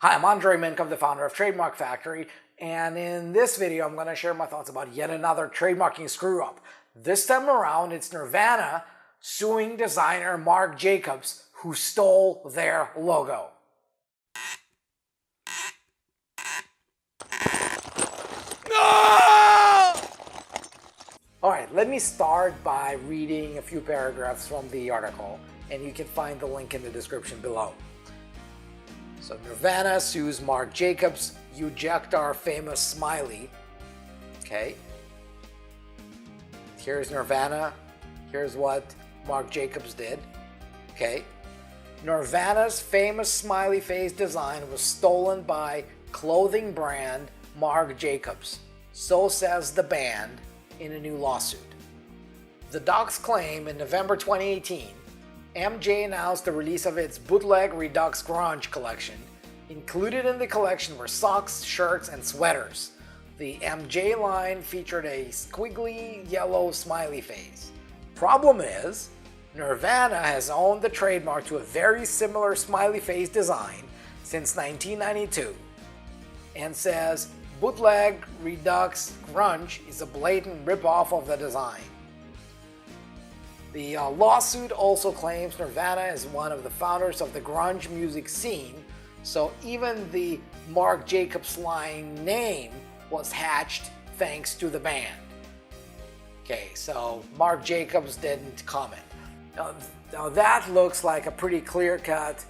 Hi, I'm Andrei Mincov, the founder of Trademark Factory, and in this video I'm going to share my thoughts about yet another trademarking screw-up. This time around it's Nirvana suing designer Marc Jacob, who stole their logo. Alright, let me start by reading a few paragraphs from the article, and you can find the link in the description below. So Nirvana sues Marc Jacob, you jacked our famous smiley. Okay. Here's Nirvana. Here's what Marc Jacob did. Okay. Nirvana's famous smiley face design was stolen by clothing brand Marc Jacob. So says the band in a new lawsuit. The docs claim in November 2018, MJ announced the release of its bootleg Redux Grunge collection. Included in the collection were socks, shirts, and sweaters. The MJ line featured a squiggly yellow smiley face. Problem is, Nirvana has owned the trademark to a very similar smiley face design since 1992 and says bootleg Redux Grunge is a blatant ripoff of the design. The lawsuit also claims Nirvana is one of the founders of the grunge music scene, so even the Marc Jacob line name was hatched thanks to the band. Okay, so Marc Jacob didn't comment. Now that looks like a pretty clear-cut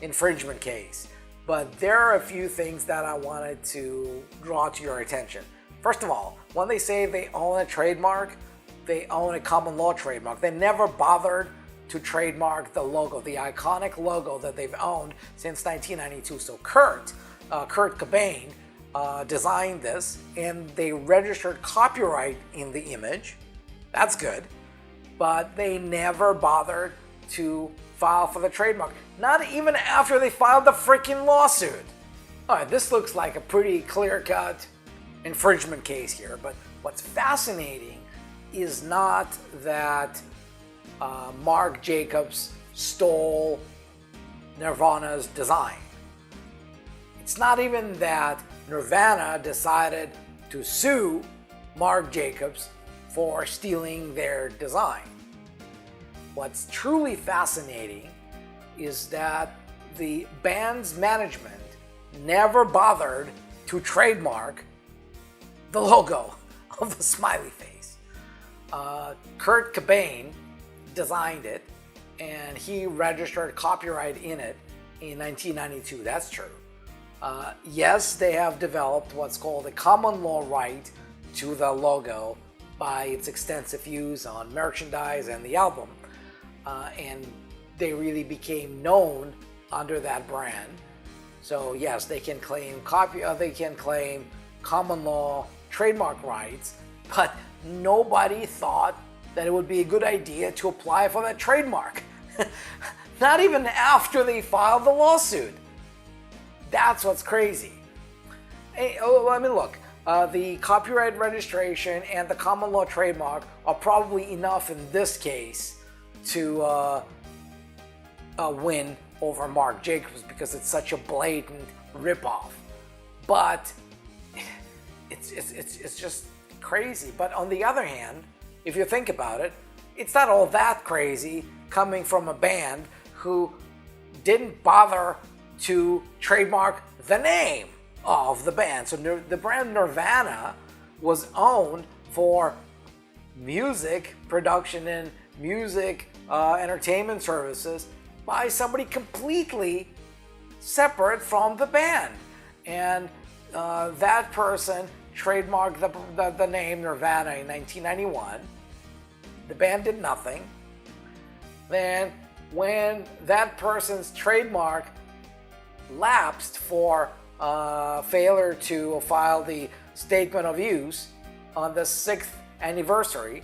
infringement case, but there are a few things that I wanted to draw to your attention. First of all, when they say they own a trademark, they own a common law trademark. They never bothered to trademark the logo, the iconic logo that they've owned since 1992. So Kurt Cobain designed this, and they registered copyright in the image. That's good. But they never bothered to file for the trademark. Not even after they filed the freaking lawsuit. All right, this looks like a pretty clear-cut infringement case here, but what's fascinating is not that Marc Jacob stole Nirvana's design. It's not even that Nirvana decided to sue Marc Jacob for stealing their design. What's truly fascinating is that the band's management never bothered to trademark the logo of the smiley face. Kurt Cobain designed it, and he registered copyright in it in 1992. That's true. Yes, they have developed what's called a common law right to the logo by its extensive use on merchandise and the album, and they really became known under that brand. So yes, they can claim they can claim common law trademark rights, but nobody thought that it would be a good idea to apply for that trademark. Not even after they filed the lawsuit. That's what's crazy. I mean, look, the copyright registration and the common law trademark are probably enough in this case to win over Marc Jacob because it's such a blatant ripoff. But it's just crazy. But on the other hand, if you think about it, it's not all that crazy coming from a band who didn't bother to trademark the name of the band. So the brand Nirvana was owned for music production and music entertainment services by somebody completely separate from the band. And that person trademarked the name Nirvana in 1991. The band did nothing. Then when that person's trademark lapsed for failure to file the statement of use on the 6th anniversary,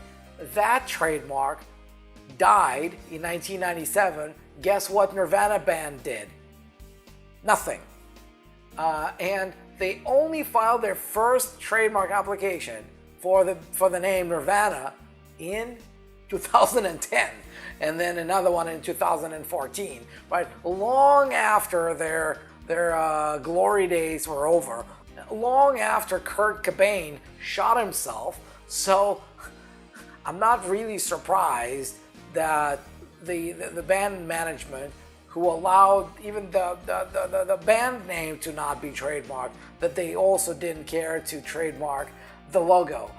that trademark died in 1997. Guess what Nirvana band did? Nothing. And they only filed their first trademark application for the name Nirvana in 2010, and then another one in 2014, right? Long after their their glory days were over, long after Kurt Cobain shot himself. So I'm not really surprised that the band management, who allowed even the band name to not be trademarked, that they also didn't care to trademark the logo.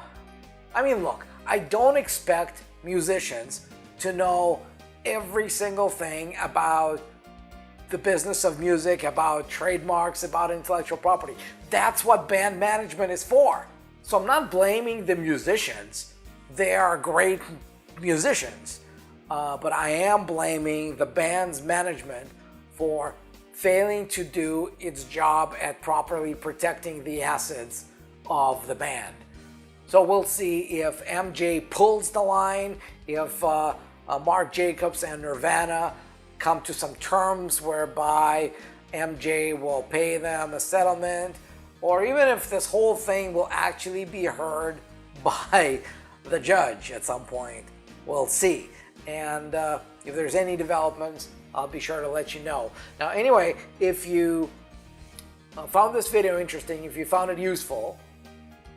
I mean, look, I don't expect musicians to know every single thing about the business of music, about trademarks, about intellectual property. That's what band management is for. So I'm not blaming the musicians. They are great musicians. But I am blaming the band's management for failing to do its job at properly protecting the assets of the band. So we'll see if MJ pulls the line, if Marc Jacobs and Nirvana come to some terms whereby MJ will pay them a settlement, or even if this whole thing will actually be heard by the judge at some point. We'll see. And if there's any developments, I'll be sure to let you know. Now, anyway, if you found this video interesting, if you found it useful,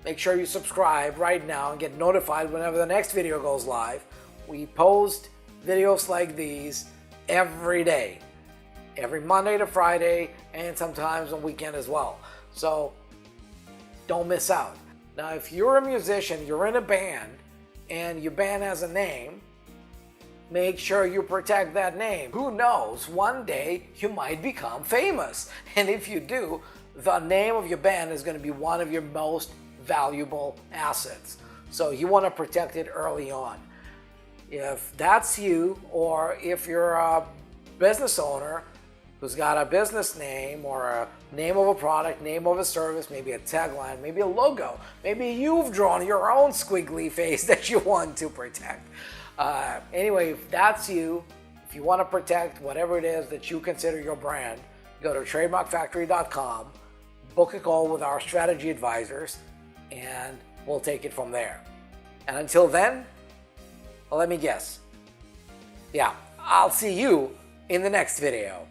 make sure you subscribe right now and get notified whenever the next video goes live. We post videos like these every day, every Monday to Friday, and sometimes on weekend as well. So don't miss out. Now, if you're a musician, you're in a band, and your band has a name, make sure you protect that name. Who knows, one day you might become famous. And if you do, the name of your band is going to be one of your most valuable assets. So you want to protect it early on. If that's you, or if you're a business owner who's got a business name or a name of a product, name of a service, maybe a tagline, maybe a logo, maybe you've drawn your own squiggly face that you want to protect. Anyway, if that's you, if you want to protect whatever it is that you consider your brand, go to trademarkfactory.com, book a call with our strategy advisors, and we'll take it from there. And until then, well, let me guess. Yeah, I'll see you in the next video.